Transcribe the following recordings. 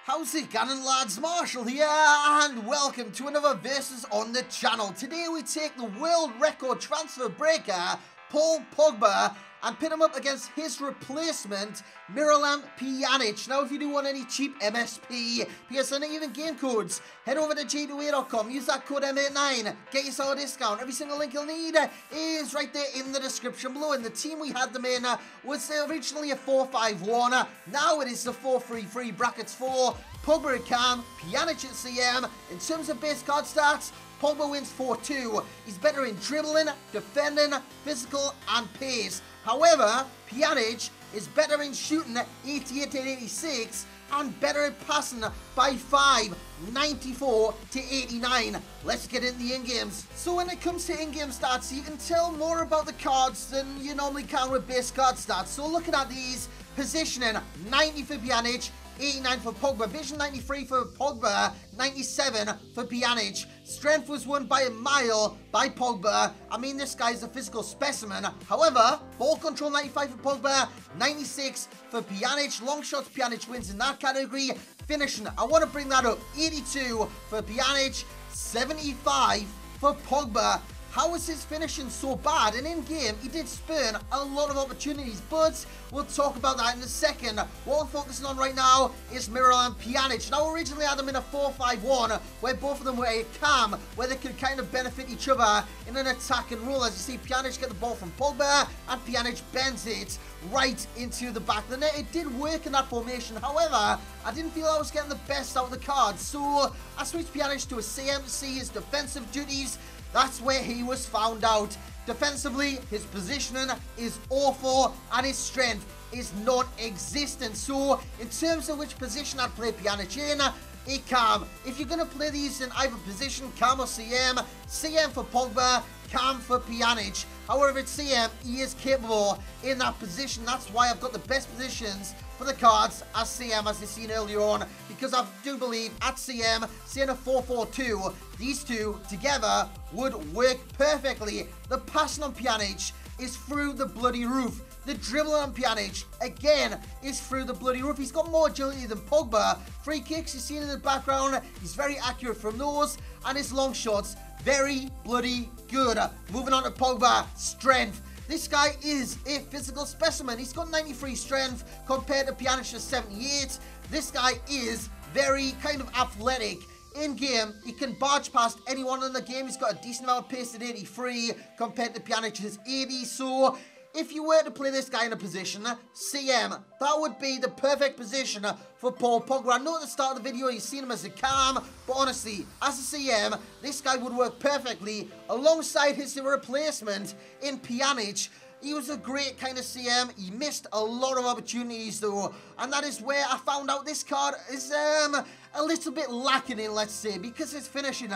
How's it going, lads? Marshall here, and welcome to another Versus on the channel. Today we take the world record transfer breaker, Paul Pogba, and pit him up against his replacement, Man Pjanic. Now, if you do want any cheap MSP, PSN, even game codes, head over to G2A.com, use that code M89, get yourself a discount. Every single link you'll need is right there in the description below. And the team we had them in was originally a 4-5-1. Now it is the 4-3-3 brackets for Pogba at Cam, Pjanic at CM. In terms of base card stats, Pogba wins 4-2. He's better in dribbling, defending, physical, and pace. However, Pjanic is better in shooting, 88 to 86, and better at passing by 5, 94 to 89. Let's get into the in-games. So when it comes to in-game stats, you can tell more about the cards than you normally can with base card stats. So looking at these, positioning, 90 for Pjanic, 89 for Pogba, vision 93 for Pogba, 97 for Pjanic. Strength was won by a mile by Pogba. I mean, this guy's a physical specimen. However, ball control 95 for Pogba, 96 for Pjanic. Long shots, Pjanic wins in that category. Finishing, I want to bring that up, 82 for Pjanic, 75 for Pogba. How is his finishing so bad? And in game, he did spurn a lot of opportunities, but we'll talk about that in a second. What we're focusing on right now is Miralem Pjanic. Now, originally I had them in a 4-5-1, where both of them were a cam, where they could kind of benefit each other in an attacking role. As you see, Pjanic get the ball from Pogba, and Pjanic bends it right into the back of the net. It did work in that formation. However, I didn't feel I was getting the best out of the cards, so I switched Pjanic to a CM to see his defensive duties. That's where he was found out. Defensively, his positioning is awful and his strength is non-existent. So, in terms of which position I'd play Pjanic in, a cam. If you're going to play these in either position, cam or CM, CM for Pogba, cam for Pjanic. However, at CM, he is capable in that position. That's why I've got the best positions for the cards as CM, as you've seen earlier on, because I do believe at CM, seeing a 4-4-2, these two together would work perfectly. The passing on Pjanic is through the bloody roof. The dribbling on Pjanic, again, is through the bloody roof. He's got more agility than Pogba. Free kicks, you've seen in the background, he's very accurate from those, and his long shots, very bloody good. Moving on to Pogba, strength. This guy is a physical specimen. He's got 93 strength compared to Pjanic's 78. This guy is very kind of athletic. In game, he can barge past anyone in the game. He's got a decent amount of pace at 83 compared to Pjanic's 80. So if you were to play this guy in a position, CM, that would be the perfect position for Paul Pogba. I know at the start of the video you've seen him as a cam, but honestly, as a CM, this guy would work perfectly alongside his replacement in Pjanic. He was a great kind of CM. He missed a lot of opportunities though, and that is where I found out this card is a little bit lacking in, let's say, because his finishing,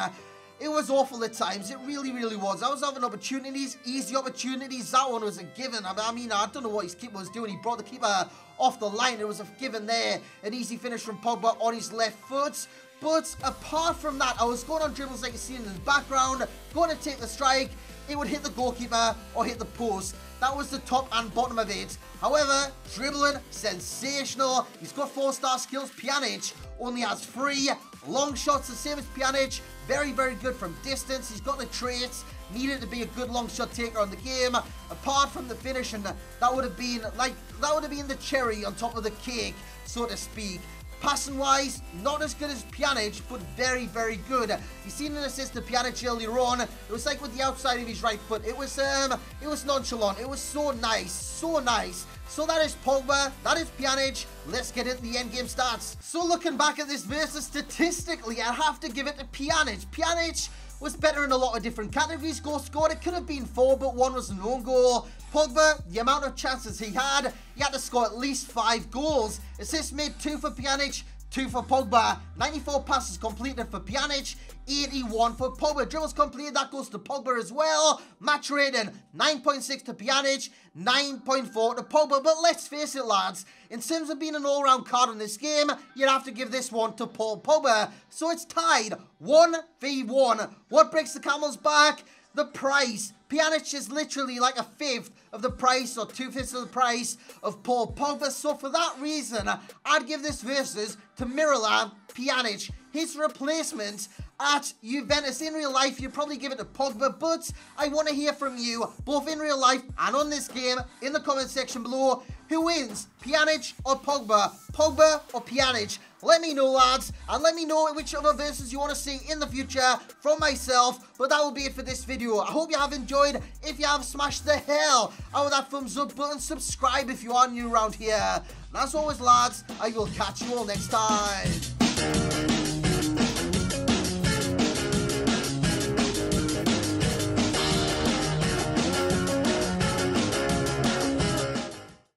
it was awful at times. It really, really was. I was having opportunities, easy opportunities. That one was a given. I mean, I don't know what his keeper was doing. He brought the keeper off the line. It was a given there. An easy finish from Pogba on his left foot. But apart from that, I was going on dribbles like you see in the background, going to take the strike. It would hit the goalkeeper or hit the post. That was the top and bottom of it. However, dribbling, sensational. He's got 4-star skills. Pjanic only has 3. Long shots, the same as Pjanic. Very, very good from distance. He's got the traits needed to be a good long shot taker on the game. Apart from the finishing, that would have been the cherry on top of the cake, so to speak. Passing wise, not as good as Pjanic, but very, very good. You seen an assist to Pjanic earlier on. It was like with the outside of his right foot. It was nonchalant. It was so nice, so nice. So that is Pogba, that is Pjanic. Let's get into the endgame stats. So looking back at this versus statistically, I have to give it to Pjanic. Pjanic was better in a lot of different categories. Goal scored, it could have been 4, but 1 was an own goal. Pogba, the amount of chances he had to score at least 5 goals. Assists made, 2 for Pjanic, 2 for Pogba. 94 passes completed for Pjanic, 81 for Pogba. Dribbles completed, that goes to Pogba as well. Match rating, 9.6 to Pjanic, 9.4 to Pogba. But let's face it, lads, in terms of being an all-round card in this game, you'd have to give this one to Paul Pogba. So it's tied 1v1. What breaks the camel's back? the price. Pjanic is literally like a fifth of the price or 2/5 of the price of Paul Pogba. So for that reason, I'd give this versus to Miralem Pjanic. His replacement at Juventus. In real life, you'd probably give it to Pogba, but I want to hear from you, both in real life and on this game, in the comment section below. Who wins, Pjanic or Pogba? Pogba or Pjanic? Let me know, lads, and let me know which other verses you want to see in the future from myself. But that will be it for this video. I hope you have enjoyed. If you have, smash the hell out of that thumbs up button. Subscribe if you are new around here. And as always, lads, I will catch you all next time.